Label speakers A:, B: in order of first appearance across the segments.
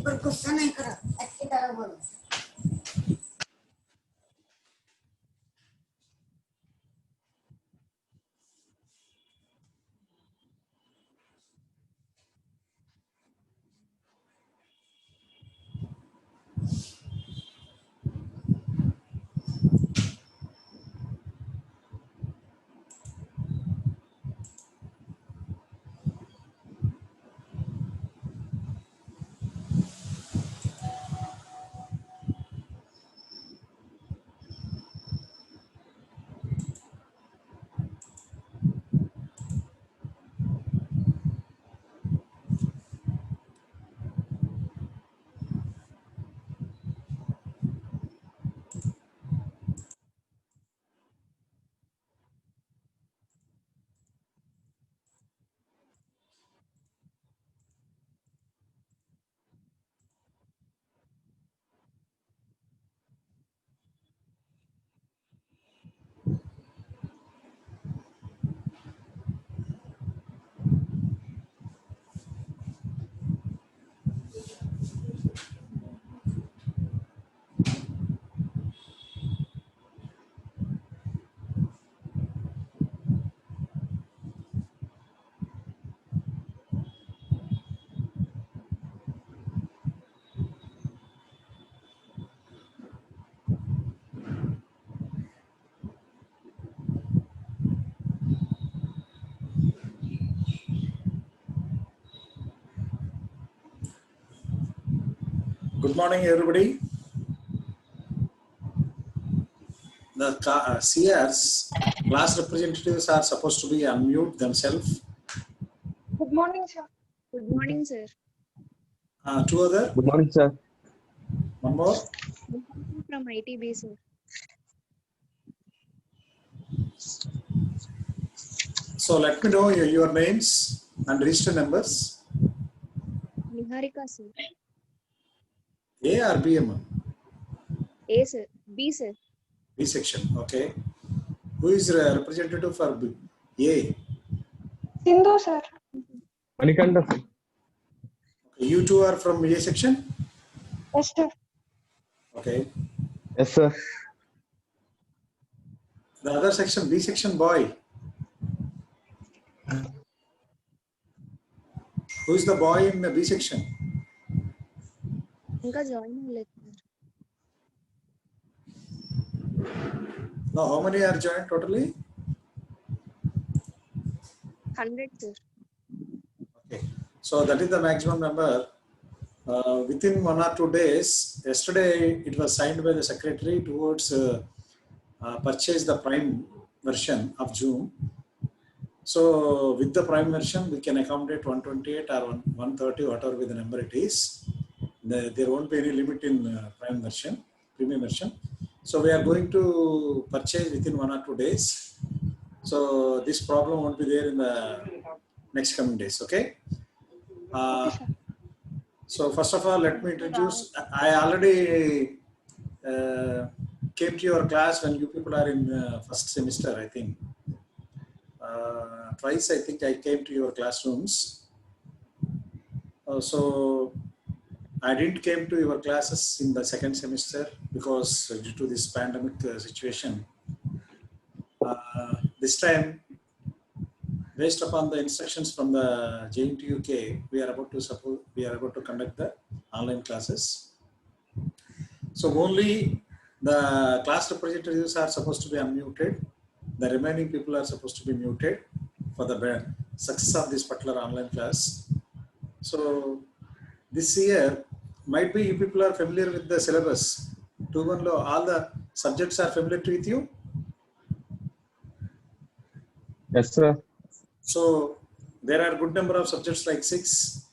A: पर गुस्सा नहीं करा, अच्छी तरह बोलो।
B: Good morning, everybody. The CRs, class representatives, are supposed to be unmute themselves.
C: Good morning, sir.
D: Good morning, sir.
B: Two other.
E: Good morning, sir.
B: One more.
D: From ITB, sir.
B: So let me know your names and register numbers.
D: Niharika, sir.
B: A or BM?
D: A, sir. B, sir.
B: B section. Okay. Who is representative for B? A.
C: Sindhu, sir.
E: Manikanda, sir.
B: Okay. You two are from A section?
C: Yes, sir.
B: Okay.
E: Yes, sir.
B: The other section, B section boy. Who is the boy in the B section?
D: Inka join sir.
B: Now, how many are joined totally?
D: 100, sir.
B: Okay. So that is the maximum number. Within 1 or 2 days, yesterday it was signed by the secretary towards purchase the prime version of Zoom. So with the prime version, we can accommodate 128 or 130, whatever be the number it is. There won't be any limit in prime version, premium version. So we are going to purchase within 1 or 2 days. So this problem won't be there in the next coming days. Okay. So first of all, let me introduce. I already came to your class when you people are in first semester, I think. Twice, I think I came to your classrooms. So I didn't came to your classes in the second semester because due to this pandemic situation. This time, based upon the instructions from the JNTUK, we are about to conduct the online classes. So only the class representatives are supposed to be unmuted. The remaining people are supposed to be muted for the success of this particular online class. So this year, might be you people are familiar with the syllabus. All the subjects are familiar with you?
E: Yes, sir.
B: So there are good number of subjects like 6.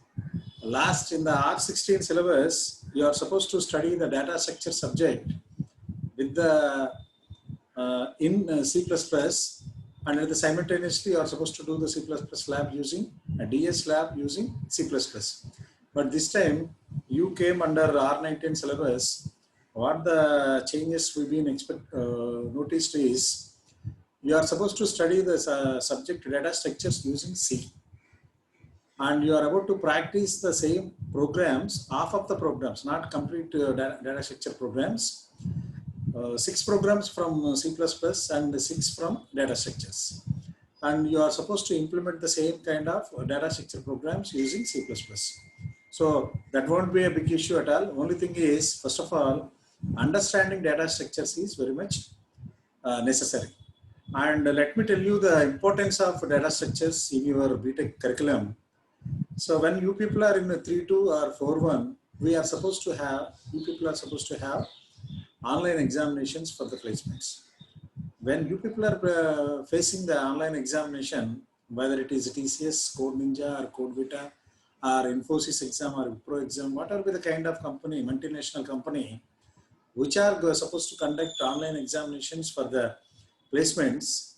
B: Last in the R16 syllabus, you are supposed to study the data structure subject with the in C++, and simultaneously you are supposed to do the C++ lab using a DS lab using C++. But this time you came under R19 syllabus. What the changes we've been noticed is you are supposed to study the subject data structures using C. And you are about to practice the same programs, half of the programs, not complete data structure programs. 6 programs from C++ and 6 from data structures. And you are supposed to implement the same kind of data structure programs using C++. So that won't be a big issue at all. Only thing is, first of all, understanding data structures is very much necessary. And let me tell you the importance of data structures in your BTech curriculum. So when you people are in a 3.2 or 4.1, you people are supposed to have online examinations for the placements. When you people are facing the online examination, whether it is TCS, Code Ninja or Code Vita or Infosys exam or Wipro exam, whatever be the kind of company, multinational company, which are supposed to conduct online examinations for the placements,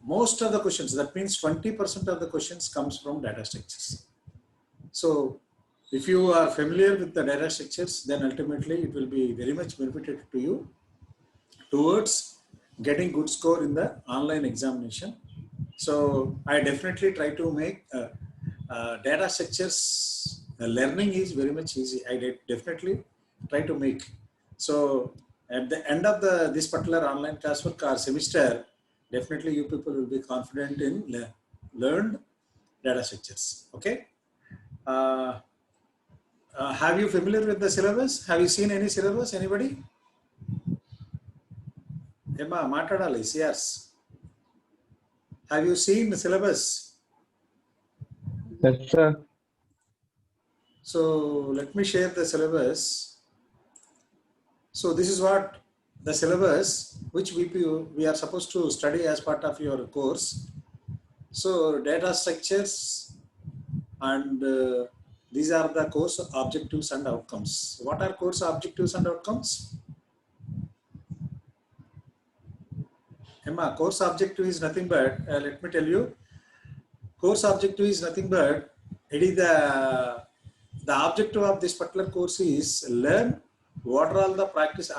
B: most of the questions, that means 20% of the questions comes from data structures. So if you are familiar with the data structures, then ultimately it will be very much benefited to you towards getting good score in the online examination. So I definitely try to make data structures learning is very much easy. I definitely try to make. So at the end of this particular online classwork or semester, definitely you people will be confident in learned data structures. Okay. Have you familiar with the syllabus? Have you seen any syllabus? Anybody? Emma, matadali, yes. Have you seen the syllabus?
E: Yes, sir.
B: So let me share the syllabus. So this is what the syllabus which we are supposed to study as part of your course. So data structures, and these are the course objectives and outcomes. What are course objectives and outcomes? Emma, course objective is nothing but, let me tell you, course objective is nothing but, it is the objective of this particular course is learn what are all the practice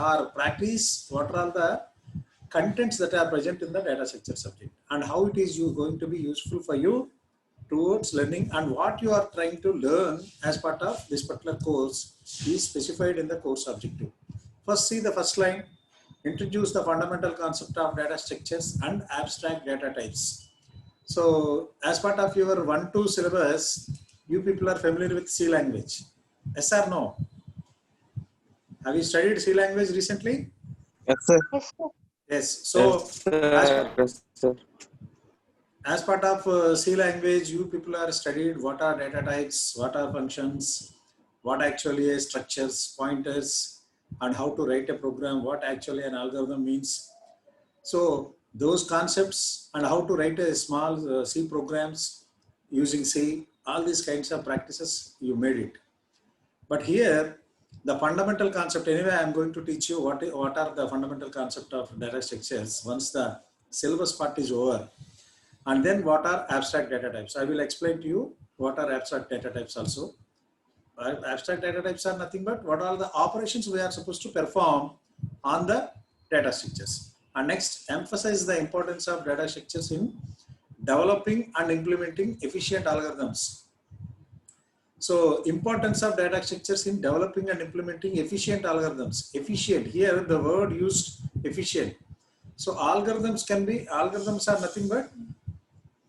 B: what are all the contents that are present in the data structure subject and how it is going to be useful for you towards learning, and what you are trying to learn as part of this particular course is specified in the course objective. First, see the first line, introduce the fundamental concept of data structures and abstract data types. So as part of your 1-2 syllabus, you people are familiar with C language. Yes or no? Have you studied C language recently?
E: Yes, sir.
C: Yes, sir.
B: Yes. So
E: Yes, sir.
B: as part of C language, you people are studied what are data types, what are functions, what actually is structures, pointers, and how to write a program, what actually an algorithm means. So those concepts and how to write a small C programs using C, all these kinds of practices, you made it. But here, the fundamental concept, anyway, I am going to teach you what are the fundamental concept of data structures once the syllabus part is over. And then what are abstract data types? I will explain to you what are abstract data types also. Abstract data types are nothing but what are the operations we are supposed to perform on the data structures. And next, emphasize the importance of data structures in developing and implementing efficient algorithms. So, importance of data structures in developing and implementing efficient algorithms. Efficient, here the word used efficient. So, algorithms are nothing but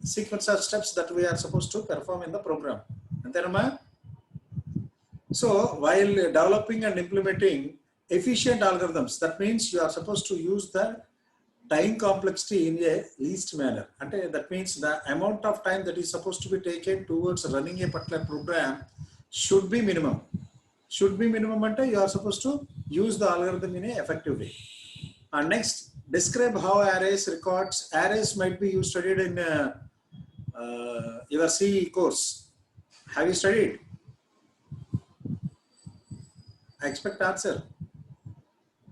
B: sequence of steps that we are supposed to perform in the program. So while developing and implementing efficient algorithms, that means you are supposed to use the time complexity in a least manner. That means the amount of time that is supposed to be taken towards running a particular program should be minimum. Should be minimum and you are supposed to use the algorithm in an effective way. And next, describe how arrays might be studied in your C course. Have you studied? I expect answer.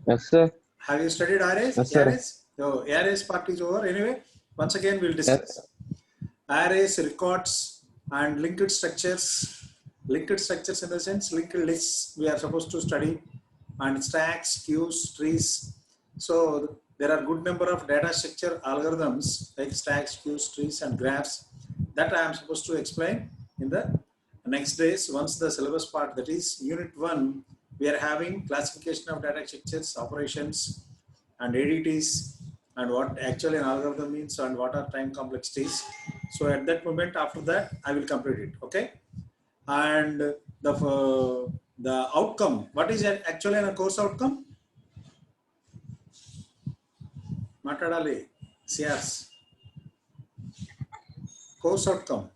E: Yes, sir.
B: Have you studied arrays?
E: Yes, sir.
B: Arrays? No, arrays part is over. Anyway, once again we'll discuss.
E: Yes.
B: Arrays, records, and linked structures. Linked structures in the sense linked lists we are supposed to study, and stacks, queues, trees. So there are good number of data structure algorithms like stacks, queues, trees, and graphs that I am supposed to explain in the next days. Once the syllabus part, that is unit 1, we are having classification of data structures, operations, and ADTs, and what actually an algorithm means and what are time complexities. So at that moment, after that, I will complete it. Okay, and the outcome. What is actually a course outcome? Matadali, CRs. Course outcome.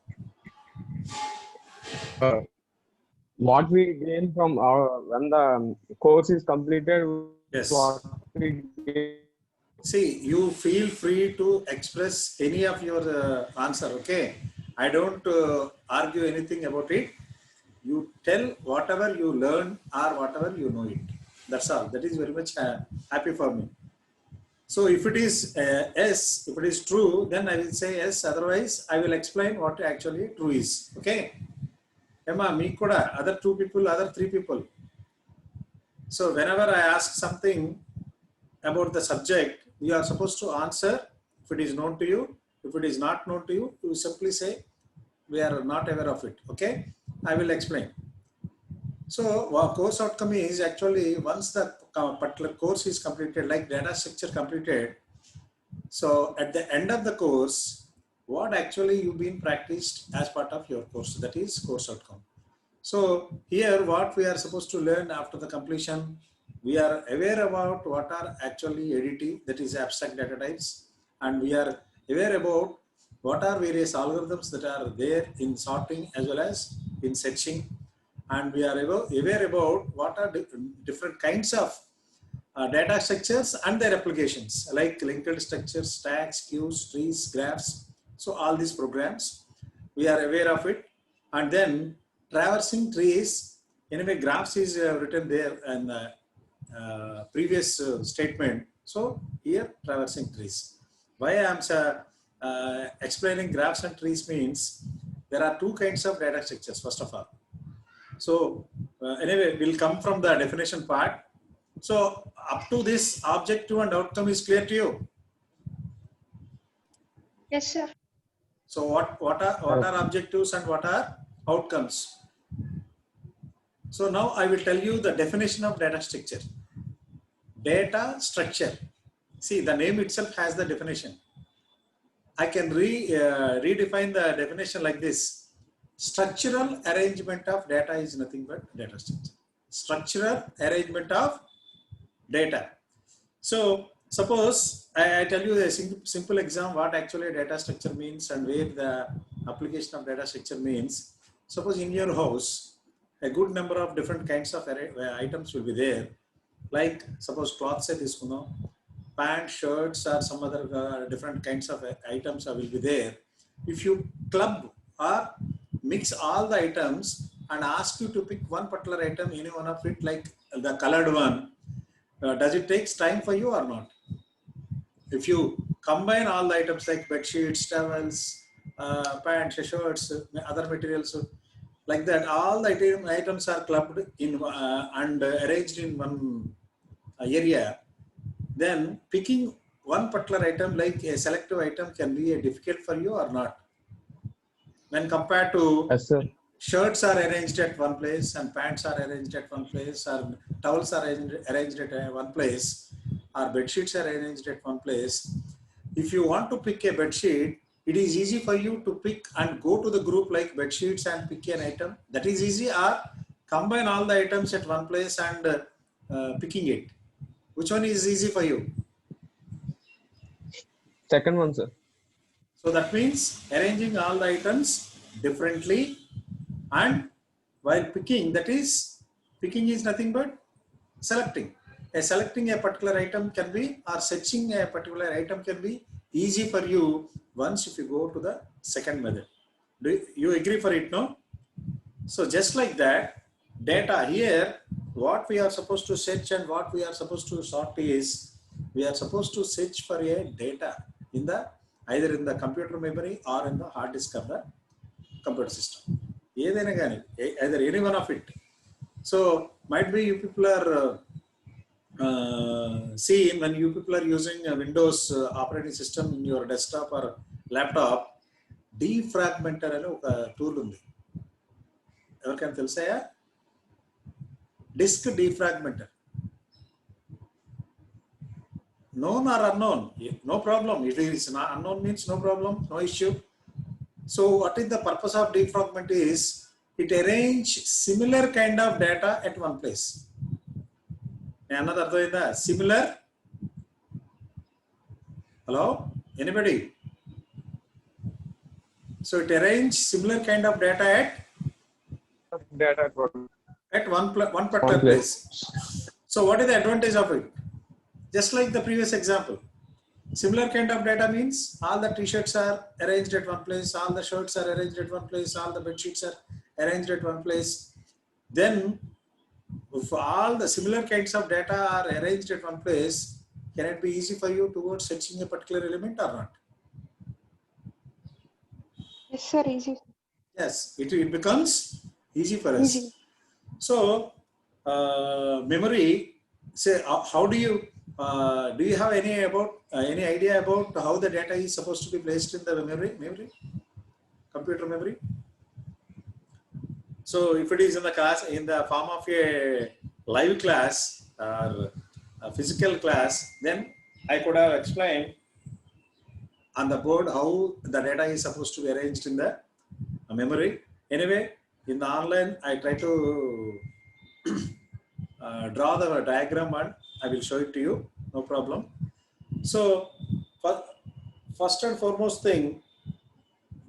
E: What we gain from our when the course is completed.
B: Yes.
E: What we gain.
B: See, you feel free to express any of your answer. Okay, I don't argue anything about it. You tell whatever you learn or whatever you know it. That's all. That is very much happy for me. So if it is yes, if it is true, then I will say yes. Otherwise, I will explain what actually true is. Okay. Emma, me kuda, other 2 people, other 3 people. So whenever I ask something about the subject, you are supposed to answer if it is known to you. If it is not known to you, you simply say we are not aware of it. Okay, I will explain. So our course outcome is actually once the particular course is completed, like data structure completed. So at the end of the course, what actually you've been practiced as part of your course, that is course outcome. So here what we are supposed to learn after the completion, we are aware about what are actually ADT, that is abstract data types, and we are aware about what are various algorithms that are there in sorting as well as in searching, and we are aware about what are different kinds of data structures and their applications like linked structures, stacks, queues, trees, graphs. So all these programs, we are aware of it. And then traversing trees, anyway, graphs is written there in the previous statement. So here traversing trees. Why I am explaining graphs and trees means there are 2 kinds of data structures first of all. So anyway, we'll come from the definition part. So up to this, objective and outcome is clear to you.
C: Yes, sir.
B: So what are objectives and what are outcomes? So now I will tell you the definition of data structure. Data structure. See, the name itself has the definition. I can redefine the definition like this. Structural arrangement of data is nothing but data structure. Structural arrangement of data. So suppose I tell you a simple example what actually data structure means and where the application of data structure means. Suppose in your house, a good number of different kinds of items will be there. Like suppose cloth set is, pants, shirts, or some other different kinds of items will be there. If you club or mix all the items and ask you to pick one particular item, any one of it, like the colored one, does it take time for you or not? If you combine all the items like bed sheets, towels, pants, shirts, other materials, like that, all the items are clubbed in and arranged in one area, then picking one particular item like a selective item can be difficult for you or not? When compared to
E: Yes, sir.
B: shirts are arranged at one place and pants are arranged at one place, or towels are arranged at one place, or bed sheets are arranged at one place. If you want to pick a bed sheet, it is easy for you to pick and go to the group like bed sheets and pick an item. That is easy, or combine all the items at one place and picking it. Which one is easy for you?
E: Second one, sir.
B: So that means arranging all the items differently, and while picking, that is, picking is nothing but selecting. Selecting a particular item can be, or searching a particular item can be easy for you once if you go to the second method. Do you agree for it, no? So just like that, data here, what we are supposed to search and what we are supposed to sort is, we are supposed to search for a data in the either in the computer memory or in the hard disk of the computer system. Either any one of it. So might be you people are see when you people are using a Windows operating system in your desktop or laptop, defragmenter అనే ఒక tool ఉంది. ఎవరికైనా తెలుసాయా? Disk defragmenter. Known or unknown, no problem. It is not unknown means no problem, no issue. So what is the purpose of defragment is it arrange similar kind of data at one place. Another similar. Hello, anybody? So it arrange similar kind of data
E: Data
B: at one particular place. So what is the advantage of it? Just like the previous example, similar kind of data means all the t-shirts are arranged at one place, all the shirts are arranged at one place, all the bed sheets are arranged at one place. Then if all the similar kinds of data are arranged at one place, can it be easy for you towards searching a particular element or not?
C: Yes, sir. Easy.
B: Yes, it becomes easy for us.
C: Easy.
B: So memory, say how do you have any idea about how the data is supposed to be placed in the memory, computer memory? So if it is in the class in the form of a live class or a physical class, then I could have explained on the board how the data is supposed to be arranged in the memory. Anyway, in the online, I try to draw the diagram and I will show it to you, no problem. So first and foremost thing,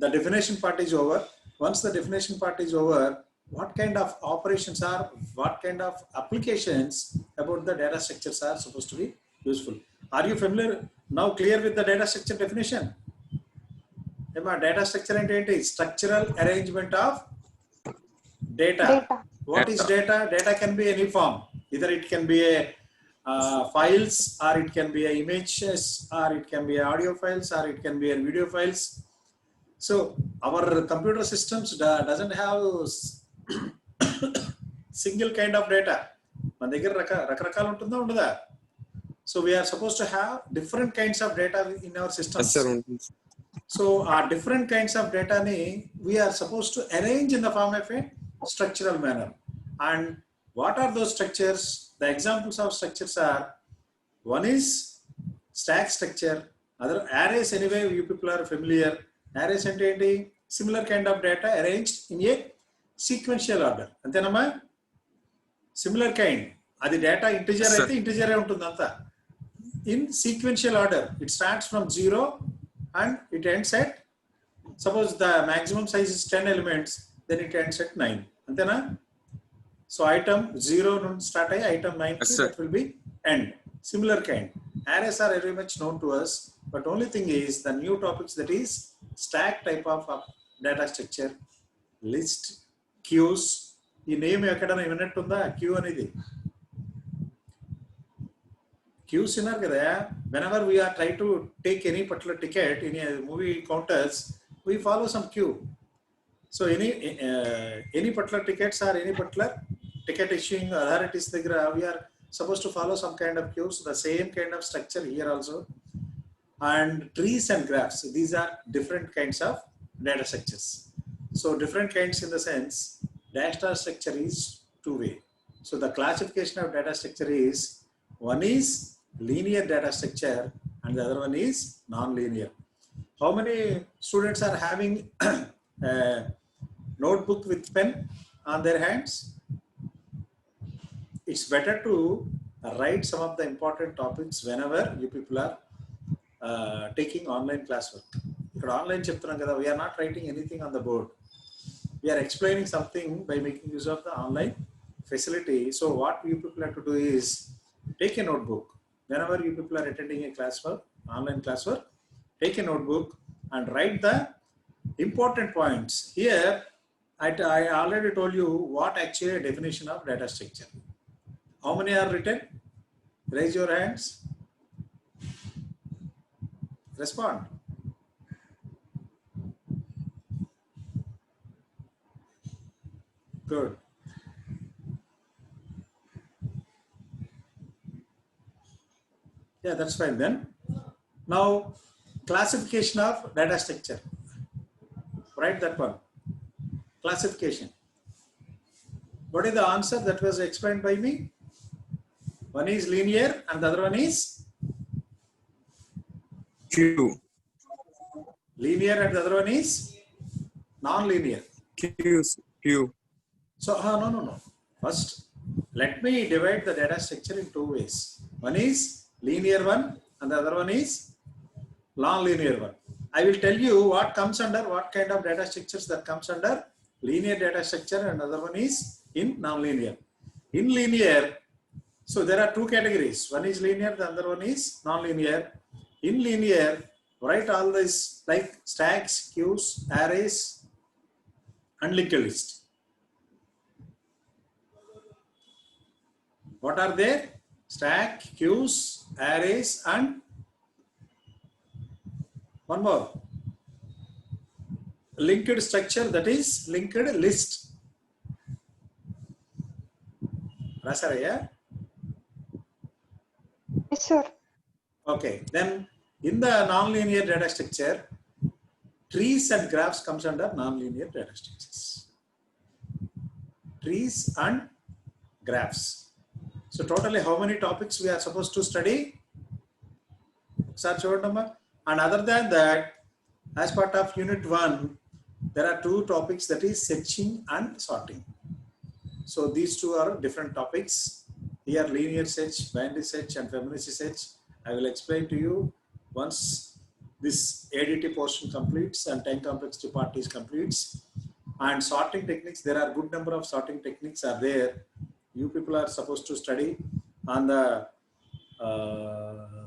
B: the definition part is over. Once the definition part is over, what kind of operations are, what kind of applications about the data structures are supposed to be useful? Are you familiar now, clear with the data structure definition? Data structure and data is structural arrangement of data. What is data? Data can be any form. Either it can be a files, or it can be a images, or it can be audio files, or it can be a video files. So our computer systems doesn't have single kind of data. So we are supposed to have different kinds of data in our systems.
E: Yes, sir.
B: So our different kinds of data we are supposed to arrange in the form of a structural manner. And what are those structures? The examples of structures are, one is stack structure, other arrays. Anyway, you people are familiar. Arrays and similar kind of data arranged in a sequential order. Antenama similar kind. Adi data integer aithe integer untundanta. In sequential order, it starts from 0 and it ends at, suppose the maximum size is 10 elements, then it ends at 9. Antena? So item 0 start item 9 that will be end. Similar kind. Arrays are very much known to us, but only thing is the new topics, that is stack type of data structure, list, queues. ఈ name ఎక్కడైనా విన్నట్టుందా? Queue అనేది queues విన్నారు కదా. Whenever we are trying to take any particular ticket in a movie counters, we follow some queue. So any particular tickets or any particular ticket issuing authorities, we are supposed to follow some kind of queues. The same kind of structure here also. And trees and graphs, these are different kinds of data structures. So different kinds in the sense, data structure is two-way. So the classification of data structure is, one is linear data structure and the other one is non-linear. How many students are having a notebook with pen on their hands? It's better to write some of the important topics whenever you people are taking online classwork. Online we are not writing anything on the board. We are explaining something by making use of the online facility. So what you people have to do is take a notebook. Whenever you people are attending a classwork, online classwork, take a notebook and write the important points. Here, I already told you what actually a definition of data structure. How many are written? Raise your hands. Respond. Good. Yeah, that's fine then. Now, classification of data structure. Write that one. Classification. What is the answer that was explained by me? One is linear and the other one is
F: Q.
B: linear and the other one is non-linear.
F: Q.
B: So, no. First, let me divide the data structure in two ways. One is linear one and the other one is non-linear one. I will tell you what comes under, what kind of data structures that comes under linear data structure, and another one is in non-linear. In linear, so there are two categories. One is linear, the other one is non-linear. In linear, write all this like stacks, queues, arrays, and linked list. What are there? Stack, queues, arrays, and one more. Linked structure, that is linked list. Rasaraya?
C: Yes, sir.
B: Okay, then in the non-linear data structure, trees and graphs comes under non-linear data structures. Trees and graphs. So totally how many topics we are supposed to study? And other than that, as part of unit 1, there are two topics, that is searching and sorting. So these two are different topics. Here linear search, binary search, and Fibonacci search. I will explain to you once this ADT portion completes and time complexity part is completes. And sorting techniques, there are good number of sorting techniques are there. You people are supposed to study. On the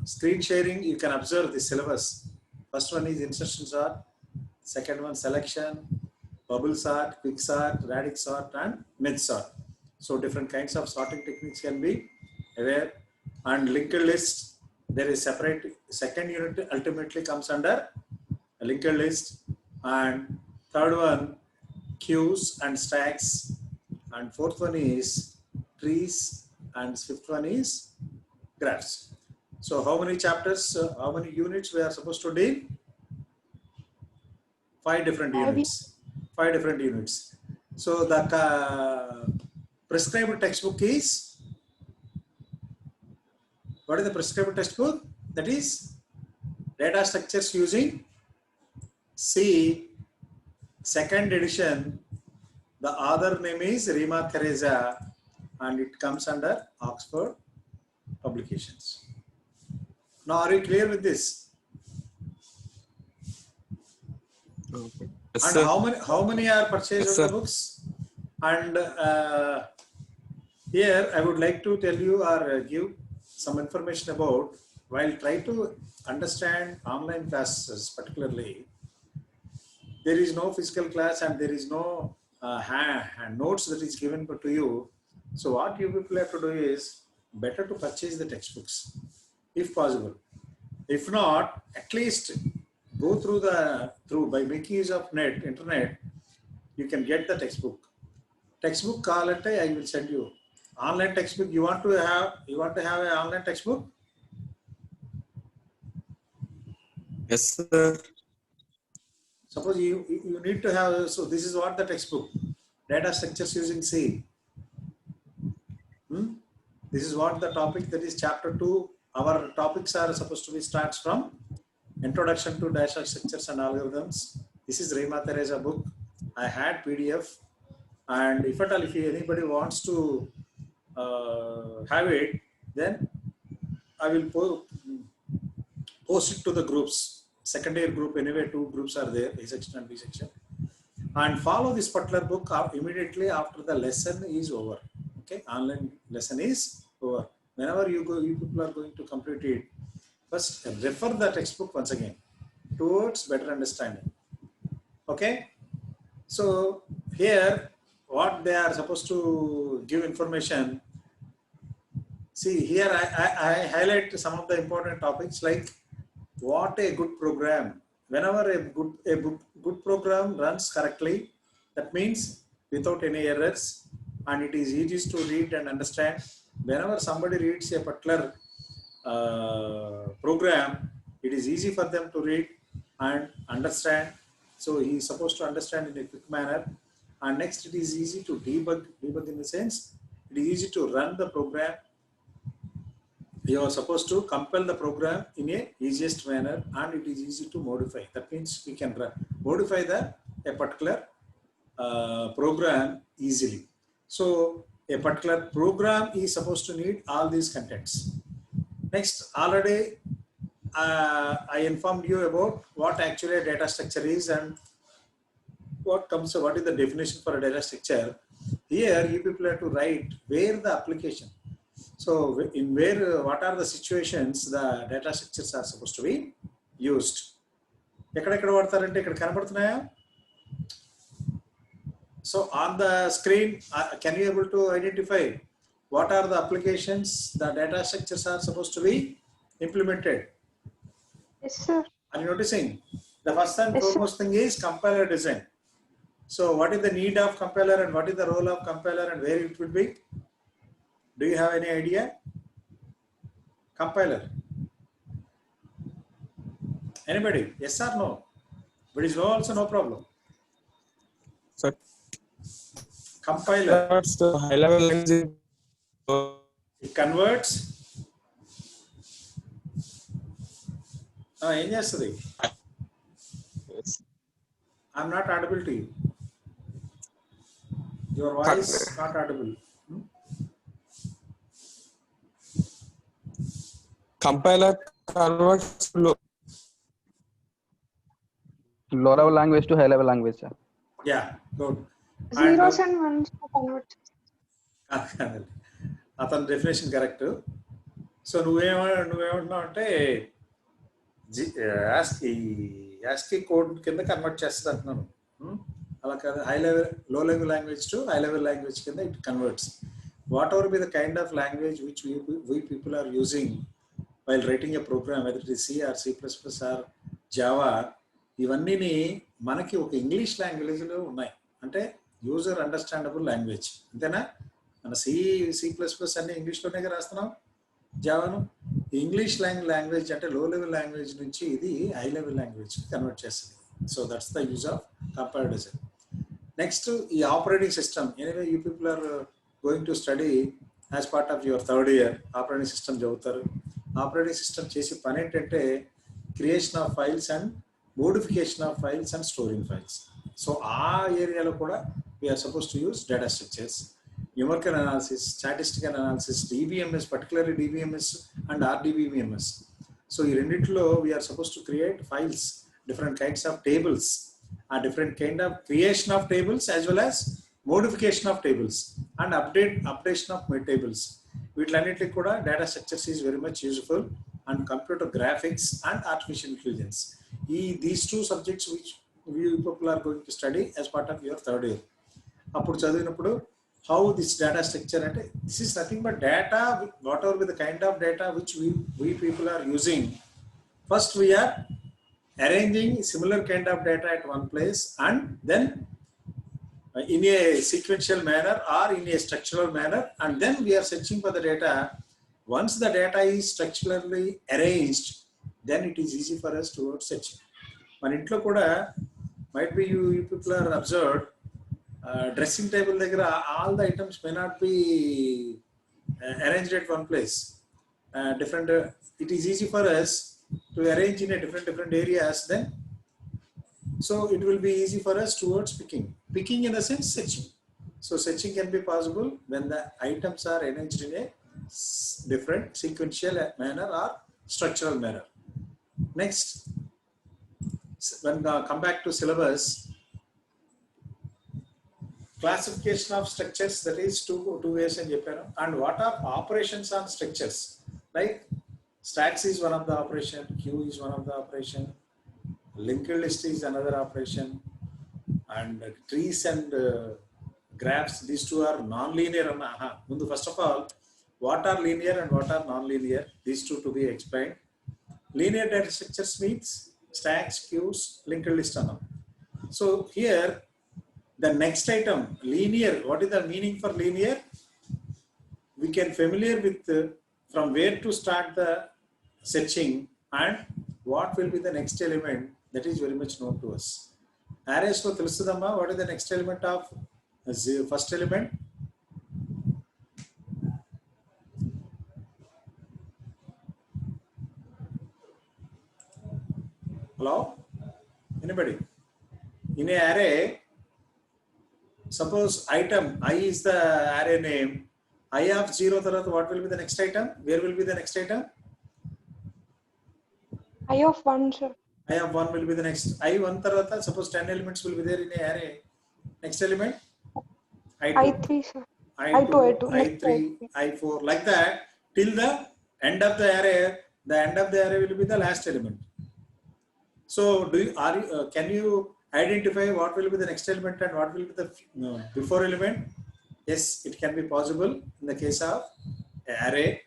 B: screen sharing, you can observe the syllabus. First one is insertion sort, second one selection, bubble sort, quick sort, radix sort, and merge sort. So different kinds of sorting techniques can be aware. And linked list, there is separate. Second unit ultimately comes under a linked list, and third one queues and stacks, and fourth one is trees, and fifth one is graphs. So how many chapters, how many units we are supposed to deal? 5 different units. 5 different units. So the prescribed textbook is, what is the prescribed textbook? That is data structures using C, second edition. The author name is Rima Theresa, and it comes under Oxford Publications. Now, are you clear with this?
F: Okay. Yes,
B: And
F: sir.
B: how many are purchased
F: Yes,
B: of the
F: sir.
B: books? And here I would like to tell you or give some information about, while try to understand online classes particularly, there is no physical class and there is no notes that is given to you. So what you people have to do is better to purchase the textbooks if possible. If not, at least go through by making use of internet, you can get the textbook. Textbook call it, I will send you. Online textbook, you want to have an online textbook?
F: Yes, sir.
B: Suppose you need to have, so this is what the textbook, data structures using C. This is what the topic, that is chapter 2. Our topics are supposed to be starts from Introduction to Data Structures and Algorithms. This is Rima Theresa book. I had PDF, and if at all, if anybody wants to have it, then I will post it to the groups. Second year group, anyway, 2 groups are there, A section and B section. And follow this particular book immediately after the lesson is over. Okay, online lesson is over. Whenever you people are going to complete it, first refer the textbook once again towards better understanding. Okay, so here what they are supposed to give information. See here, I highlight some of the important topics like what a good program. Whenever a good program runs correctly, that means without any errors, and it is easy to read and understand. Whenever somebody reads a particular program, it is easy for them to read and understand. So he is supposed to understand in a quick manner. And next, it is easy to debug in the sense, it is easy to run the program. You are supposed to compile the program in a easiest manner, and it is easy to modify. That means we can modify a particular program easily. So a particular program is supposed to need all these contents. Next, already I informed you about what actually a data structure is and what is the definition for a data structure. Here you people have to write where the application. So in what are the situations the data structures are supposed to be used. So on the screen, can you able to identify what are the applications the data structures are supposed to be implemented?
C: Yes, sir.
B: Are you noticing? The first and
C: Yes, sir.
B: foremost thing is compiler design. So what is the need of compiler and what is the role of compiler and where it would be? Do you have any idea? Compiler. Anybody? Yes or no? But is no also no problem.
F: Sir,
B: Compiler.
F: that's the high level language.
B: It converts. Yes, I'm not audible to you. Your voice not audible.
F: Compiler converts
G: Low level language to high level language, sir.
B: Yeah, good.
C: Zeros and ones to convert.
B: అతని definition correct. So నువ్వేమంటున్నావు అంటే ASCII code కింద convert చేస్తుంది అంటున్నాను. అలా కాదు, low level language to high level language కింద it converts. Whatever be the kind of language which we people are using while writing a program, whether it is C or C++ or Java, ఇవన్నీ మనకి ఒక English లాంగ్వేజ్లో ఉన్నాయి. అంటే user understandable language, అంతేనా? మన C++ అన్ని ఇంగ్లీష్లోనే రాస్తున్నాం. జావాను ఇంగ్లీష్ లాంగ్వేజ్ అంటే లో లెవెల్ లాంగ్వేజ్ నుంచి ఇది హై లెవెల్ లాంగ్వేజ్ కన్వర్ట్ చేస్తుంది. So that's the use of compiler design. Next, ఈ operating system. Anyway you people are going to study as part of your third year. Operating system చదువుతారు. Operating system చేసే పని ఏంటంటే creation of files and modification of files and storing files. So ఆ ఏరియాలో కూడా we are supposed to use data structures, numerical analysis, statistical analysis, DBMS, particularly DBMS and RDBMS. So in renditlo we are supposed to create files, different kinds of tables, a different kind of creation of tables as well as modification of tables and updation of tables. వీటిలన్నిటికి కూడా data structures is very much useful, and computer graphics and artificial intelligence. These two subjects which we people are going to study as part of your third year. అప్పుడు చదివినప్పుడు how this data structure, and this is nothing but data, whatever with the kind of data which we people are using. First we are arranging similar kind of data at one place, and then in a sequential manner or in a structural manner, and then we are searching for the data. Once the data is structurally arranged, then it is easy for us towards searching. మన ఇంట్లో కూడా might be you people are observed, dressing table దగ్గర all the items may not be arranged at one place. Different. It is easy for us to arrange in a different areas. Then, so it will be easy for us towards picking. Picking in the sense searching. So searching can be possible when the items are arranged in a different sequential manner or structural manner. Next, when come back to syllabus. Classification of structures, that is two ways in Japan. And what are operations on structures? Like stacks is one of the operation, queue is one of the operation, linked list is another operation, and trees and graphs, these two are non-linear. First of all, what are linear and what are non-linear? These two to be explained. Linear data structures means stacks, queues, linked list. So here, the next item, linear. What is the meaning for linear? We can familiar with from where to start the searching and what will be the next element, that is very much known to us. Arrays lo telustudamma what is the next element of first element? Hello, anybody? In a array, suppose item I is the array name, I of 0 tarvata what will be the next item? Where will be the next item?
C: I of 1, sir.
B: I of 1 will be the next. I 1 tarvata suppose 10 elements will be there in a array. Next element?
C: I3, sir.
B: I2,
C: I2.
B: I3, I4, like that till the end of the array. The end of the array will be the last element. So, can you identify what will be the next element and what will be the before element? Yes, it can be possible in the case of array.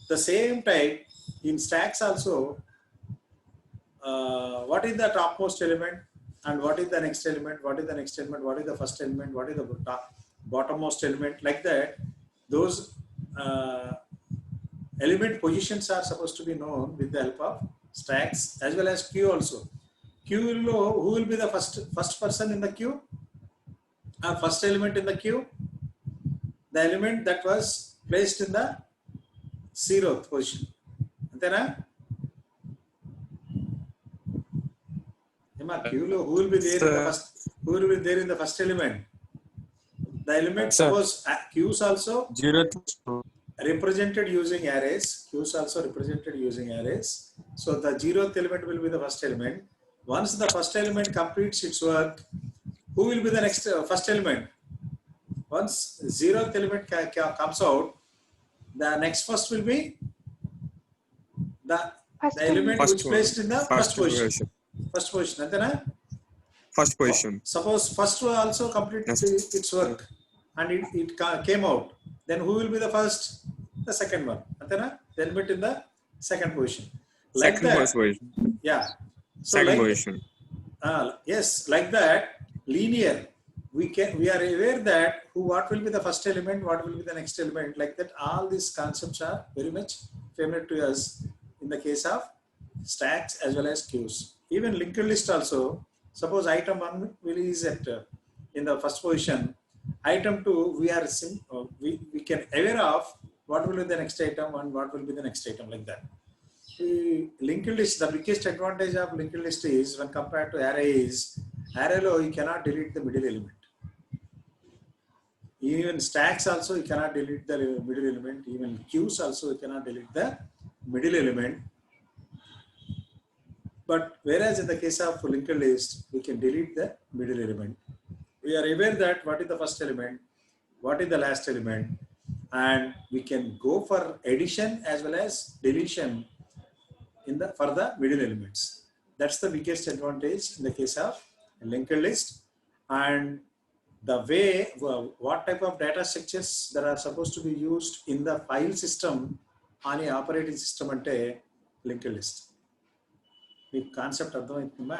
B: The same type in stacks also. What is the topmost element and what is the next element? What is the next element? What is the first element? What is the bottommost element? Like that, those element positions are supposed to be known with the help of stacks as well as queue also. Queue who will be the first person in the queue? First element in the queue? The element that was placed in the 0th position. Antena? Queue who will be there in the first? Who will be there in the first element? The element, suppose queues also
F: 0
B: represented using arrays. Queues also represented using arrays. So the 0th element will be the first element. Once the first element completes its work, who will be the next first element? Once 0th element comes out, the next first will be the element which placed in the first position. First position, antena?
F: First position.
B: Suppose first one also completed its work and it came out. Then who will be the first? The second one. Antena? The element in the second position. Like
F: Second
B: that.
F: first position.
B: Yeah. So
F: Second
B: like,
F: position.
B: yes, like that, linear. We are aware that what will be the first element, what will be the next element. Like that, all these concepts are very much familiar to us in the case of stacks as well as queues. Even linked list also. Suppose item 1 is at in the first position. Item 2, we can aware of what will be the next item and what will be the next item, like that. Linked list, the biggest advantage of linked list is when compared to array is, array lo you cannot delete the middle element. Even stacks also you cannot delete the middle element. Even queues also you cannot delete the middle element. But whereas in the case of linked list, we can delete the middle element. We are aware that what is the first element, what is the last element, and we can go for addition as well as deletion for the middle elements. That's the biggest advantage in the case of linked list. And the way, what type of data structures that are supposed to be used in the file system on a operating system ante linked list. మీకు concept అర్థమవుతుందా?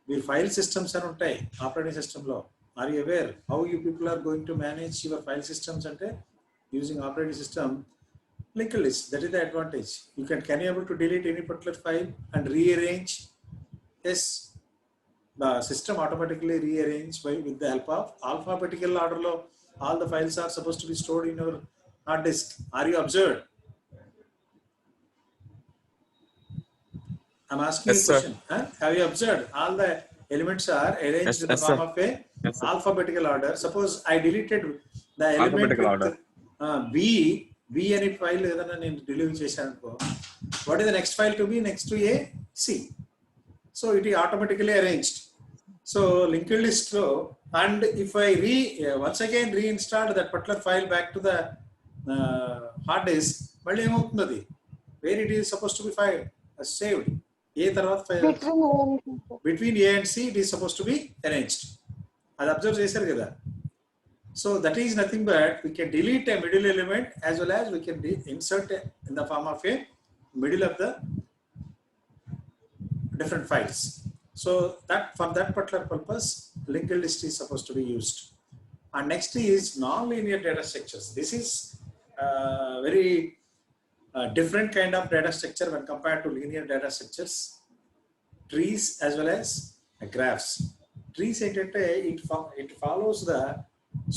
B: మీరు file systems అని ఉంటాయి operating సిస్టంలో. Are you aware how you people are going to manage your file systems అంటే using operating system linked list. That is the advantage. You can you able to delete any particular file and rearrange? Yes, the system automatically rearrange with the help of alphabetical order. All the files are supposed to be stored in your hard disk. Are you observed? I'm asking you a question. Have you observed? All the elements are arranged in the form of a alphabetical order. Suppose I deleted the element with B any file ఏదైనా నేను delete చేశాను అనుకో. What is the next file to be next to A? C. So it is automatically arranged. So linked list lo, and if I once again reinstall that particular file back to the hard disk, మళ్ళీ ఏమవుతుంది? Where it is supposed to be saved. A తర్వాత between A and C it is supposed to be arranged. అది observe చేశారు కదా. So that is nothing but we can delete a middle element as well as we can insert in the form of a middle of the different files. So that for that particular purpose, linked list is supposed to be used. And next is non-linear data structures. This is very different kind of data structure when compared to linear data structures, trees as well as graphs. Trees ఏంటంటే it follows the,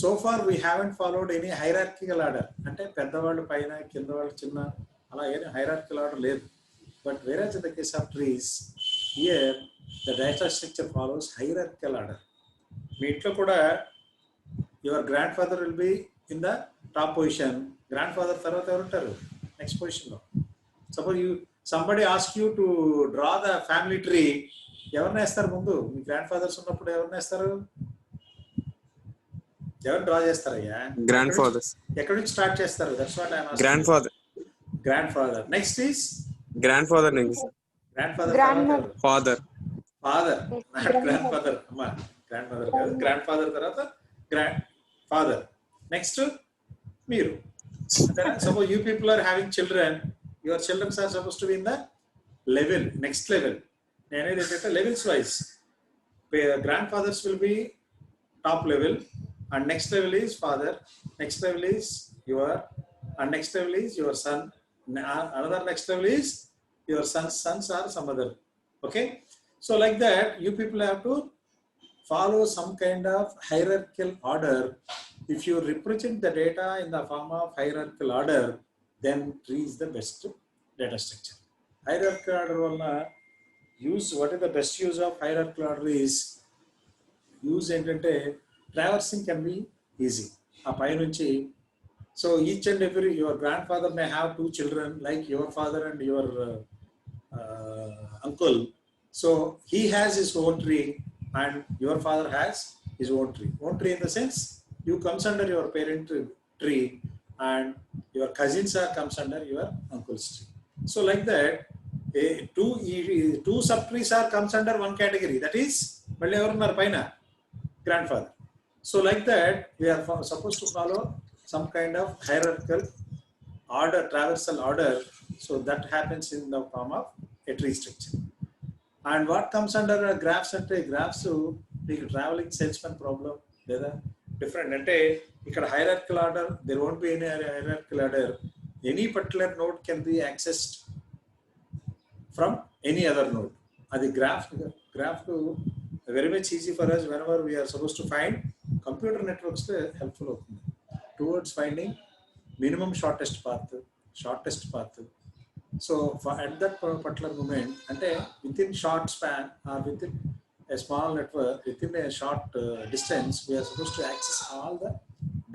B: so far we haven't followed any hierarchical order, అంటే పెద్దవాళ్ళు పైన కింద వాళ్ళు చిన్న అలా ఏమి hierarchical order లేదు. But whereas in the case of trees, here the data structure follows hierarchical order. మీ ఇంట్లో కూడా your grandfather will be in the top position, grandfather తర్వాత ఎవరు ఉంటారు next position లో. Suppose somebody ask you to draw the family tree, ఎవరిని వేస్తారు ముందు? మీ grand fathers ఉన్నప్పుడు ఎవరిని వేస్తారు? ఎవరు డ్రా చేస్తారయ్యా?
F: Grand fathers.
B: ఎక్కడి నుంచి స్టార్ట్ చేస్తారు? That's what I am asking. Grandfather next is
F: grandfather next
B: grandfather
F: father
B: grandfather అమ్మా, గ్రాండ్ ఫాదర్ కాదు, గ్రాండ్ ఫాదర్ తర్వాత గ్రాండ్ ఫాదర్, నెక్స్ట్ మీరు. Suppose you people are having children, your childrens are suppose to be in the level, next level. నేనేది ఏంటంటే levels wise, grandfathers will be top level, and next level is father, next level is your, and next level is your son, another next level is your sons or some other. Okay, so like that you people have to follow some kind of hierarchical order. If you represent the data in the form of hierarchical order, then tree is the best data structure. Hierarchical order valla use, what is the best use of hierarchical order is, use ఏంటంటే traversing can be easy. ఆ పై నుంచి, so each and every, your grandfather may have 2 children like your father and your uncle. So he has his own tree and your father has his own tree. Own tree in the sense, you comes under your parent tree and your cousins are comes under your uncle's tree. So like that, two subtrees are comes under one category. That is, మళ్ళీ ఎవరున్నారు పైన? Grandfather. So like that, we are supposed to follow some kind of hierarchical order, traversal order. So that happens in the form of a tree structure. And what comes under graphs అంటే graphs మీకు traveling salesman problem లేదా different అంటే ఇక్కడ hierarchical order, there won't be any hierarchical order. Any particular node can be accessed from any other node. అది graph very much easy for us whenever we are supposed to find. Computer networks helpful అవుతుంది towards finding minimum shortest path. So for at that particular moment, అంటే within short span or within a small network, within a short distance, we are supposed to access all the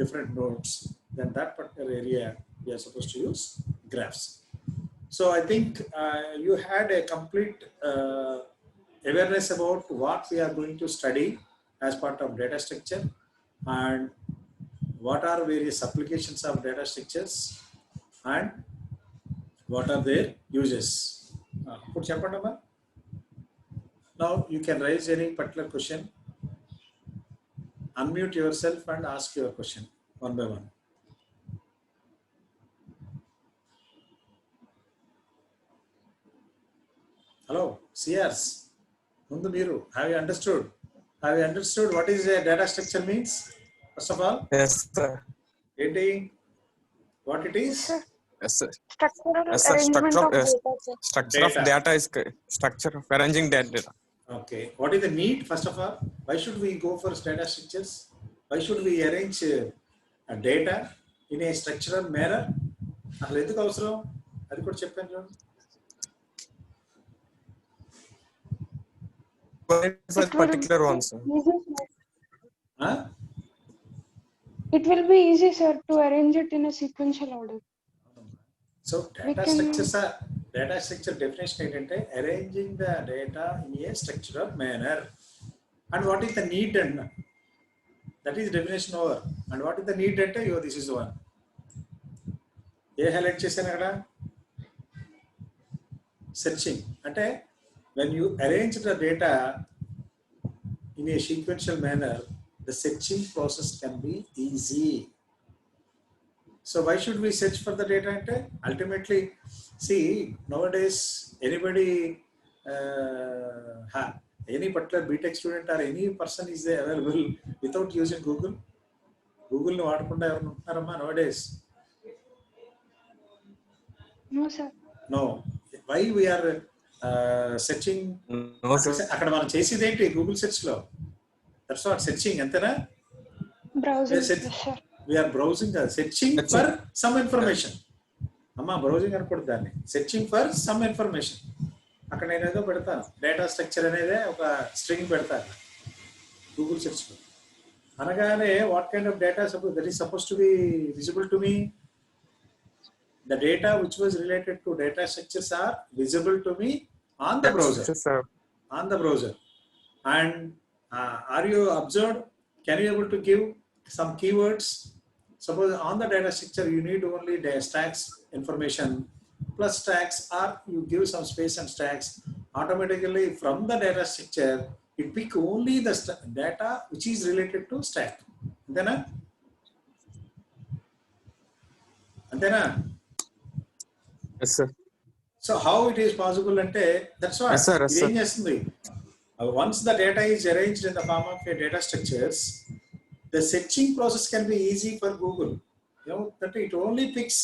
B: different nodes. Then that particular area we are supposed to use graphs. So I think you had a complete awareness about what we are going to study as part of data structure and what are various applications of data structures and what are their uses. Put chepandamma. Now you can raise any particular question, unmute yourself and ask your question one by one. Hello, CRs. Mundu meeru, have you understood what is a data structure means? First of all,
F: yes sir.
B: What it is?
F: Yes sir.
C: Structural
F: Yes, sir.
C: arrangement of
F: Yes.
C: data, sir.
F: Structure of data is structure of arranging data.
B: Okay, what is the need? First of all, why should we go for data structures? Why should we arrange data in a structural manner? అసలు ఎందుకు అవసరం అది కూడా చెప్పాను చూడండి.
F: For particular ones.
C: Easy, sir.
B: Huh?
C: It will be easy, sir, to arrange it in a sequential order.
B: So data structure definition ఏంటంటే arranging the data in a structural manner. And what is the need? And that is definition over. And what is the need అంటే this is the one. A highlight చేశాను అక్కడ? Searching. అంటే when you arrange the data in a sequential manner, the searching process can be easy. So why should we search for the data? Ultimately, see, nowadays anybody, any particular BTech student or any person is available without using Google. Google no vaadakunda evaru untarama nowadays.
C: No, sir.
B: No. Why we are searching?
F: No, sir.
B: అక్కడ మనం చేసేది ఏంటి Google search లో? That's what searching, అంతేనా?
C: Browsing.
B: Yes,
C: Yes, sir.
B: we are browsing, searching
F: That's
B: for some information. అమ్మా browsing అనకూడదు దాన్ని, searching for some information. అక్కడ నేను ఏదో పెడతాను, డేటా స్ట్రక్చర్ అనేది ఒక స్ట్రింగ్ పెడతాను గూగుల్ సెర్చ్లో. అనగానే what kind of data that is suppose to B visible to me? The data which was related to data structures are visible to me on the browser.
F: Yes, sir.
B: On the browser. And are you observed? Can you able to give some keywords? Suppose on the data structure you need only stacks information plus stacks, or you give some space and stacks. Automatically from the data structure it pick only the data which is related to stack. Antena?
F: Yes, sir.
B: So how it is possible ante, that's why
F: Yes, sir. Yes, sir.
B: ఇది ఏం చేస్తుంది, once the data is arranged in the form of a data structures, the searching process can be easy for Google. You know that it only picks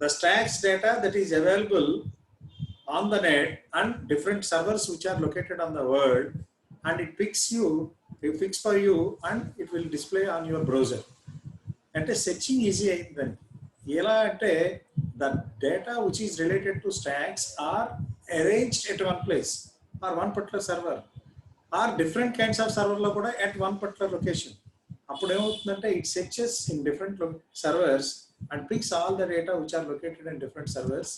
B: the stacks data that is available on the net and different servers which are located on the world, and it picks for you and it will display on your browser. అంటే searching easy అయిందని. ఎలా అంటే the data which is related to stacks are arranged at one place or one particular server, or different kinds of server lo kuda at one particular location. Appudu emavutundante it searches in different servers and picks all the data which are located in different servers,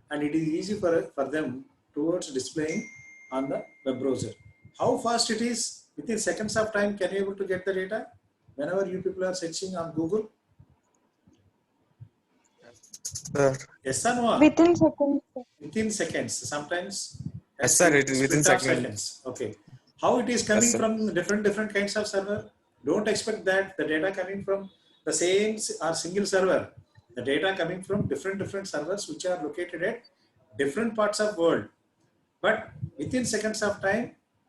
B: and it is easy for them towards displaying on the web browser. How fast it is? Within seconds of time can you able to get the data whenever you people are searching on Google?
F: Sir.
B: Yes or no?
C: Within seconds, sir.
B: Within seconds, sometimes.
F: Yes, sir. It is within
B: split of
F: seconds.
B: Okay. How it is coming
F: Yes, sir.
B: from different kinds of server? Don't expect that the data coming from the same or single server. The data coming from different servers which are located at different parts of world. But within seconds of time,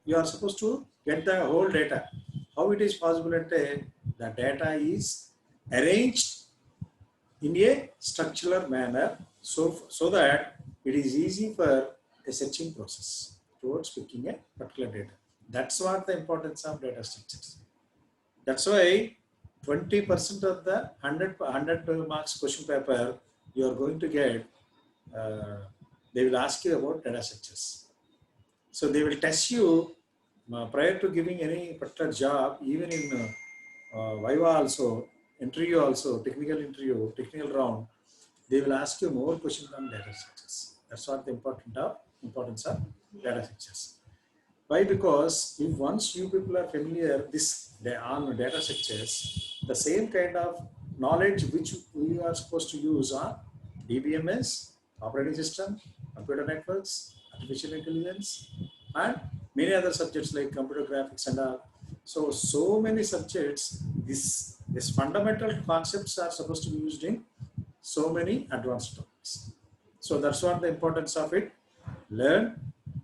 B: you are supposed to get the whole data. How it is possible that the data is arranged in a structural manner, so that it is easy for a searching process towards picking a particular data. That's what the importance of data structures. That's why 20% of the 100 marks question paper you are going to get, they will ask you about data structures. So they will test you prior to giving any particular job, even in Viva also, interview also, technical round, they will ask you more questions on data structures. That's what the importance of data structures. Why? Because if once you people are familiar on data structures, the same kind of knowledge which we are supposed to use on DBMS, operating system, computer networks, artificial intelligence, and many other subjects like computer graphics and all. So many subjects, these fundamental concepts are supposed to be used in so many advanced topics. So that's what the importance of it. Learn,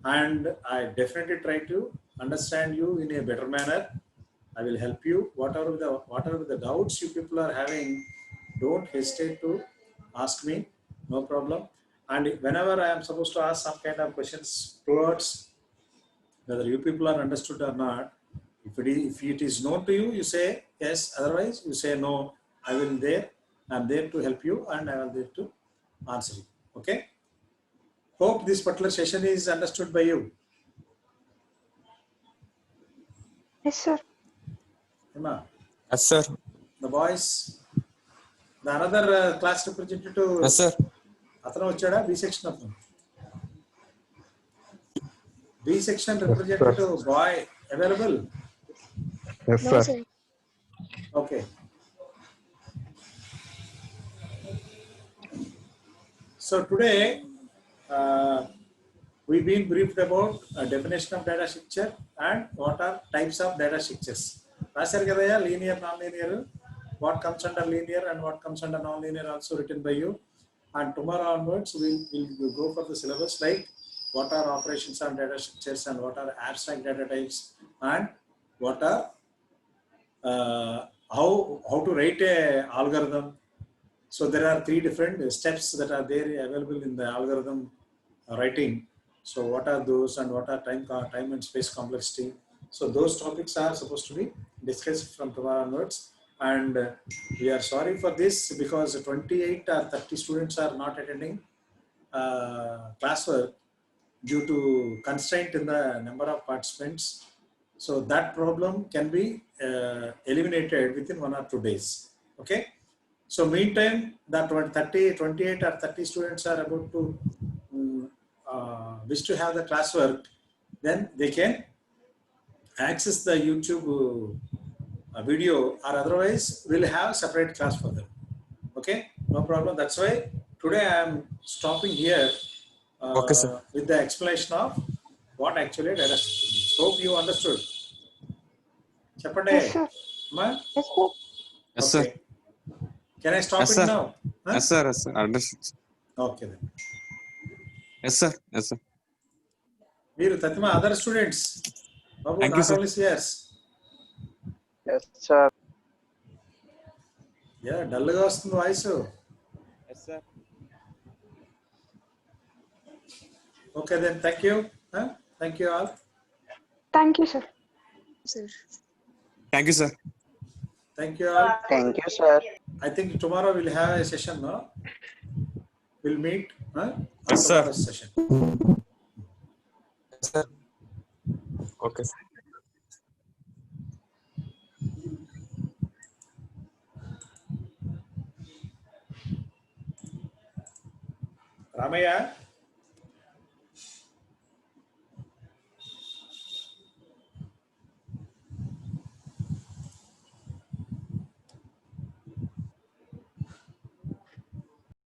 B: and I definitely try to understand you in a better manner. I will help you. Whatever the doubts you people are having, don't hesitate to ask me. No problem. And whenever I am supposed to ask some kind of questions towards whether you people are understood or not, if it is known to you, you say yes. Otherwise, you say no. I am there to help you, and I am there to answer you. Okay. Hope this particular session is understood by you.
C: Yes, sir.
B: Emma,
F: Yes, sir.
B: the boys, the another class representative.
F: Yes, sir.
B: అతను వచ్చాడా? B section అతను. B section representative boy available?
G: Yes,
D: No,
G: sir.
D: sir.
B: Okay. So today we've been briefed about definition of data structure and what are types of data structures. రాశారు కదయ్యా, linear, non-linear, what comes under linear and what comes under non-linear also written by you. And tomorrow onwards we'll go for the syllabus like what are operations on data structures and what are abstract data types and what are how to write a algorithm So there are 3 different steps that are there available in the algorithm writing. So what are those and what are time and space complexity? So those topics are supposed to be discussed from tomorrow onwards. And we are sorry for this because 28 or 30 students are not attending classwork due to constraint in the number of participants. So that problem can be eliminated within 1 or 2 days. Okay. So meantime, that 28 or 30 students are about to wish to have the classwork, then they can access the YouTube video, or otherwise we'll have separate class for them. Okay, no problem. That's why today I am stopping here
F: Okay, sir.
B: with the explanation of what actually data structure means. Hope you understood. Chapande,
C: Yes, sir.
B: Ma?
C: Yes, sir.
F: Yes, sir.
B: Okay. Can I stop
F: Yes,
B: it
F: sir.
B: now? Huh?
F: Yes, sir. Yes, sir. Understood.
B: Okay then.
F: Yes, sir. Yes, sir.
B: Veeru, Tatima, other students. Babu,
F: Thank you,
B: not
F: sir.
B: only CS.
H: Yes, sir.
B: Yeah, dull గా వస్తుంది voice.
F: Yes, sir.
B: Okay then, thank you. Huh? Thank you all.
C: Thank you, sir.
D: Sir.
F: Thank you, sir.
B: Thank you all.
H: Thank you, sir.
B: I think tomorrow we'll have a session, no? We'll meet. Huh?
F: Yes, sir.
B: Tomorrow's session.
F: Yes, sir. Okay, sir.
B: Ramaya.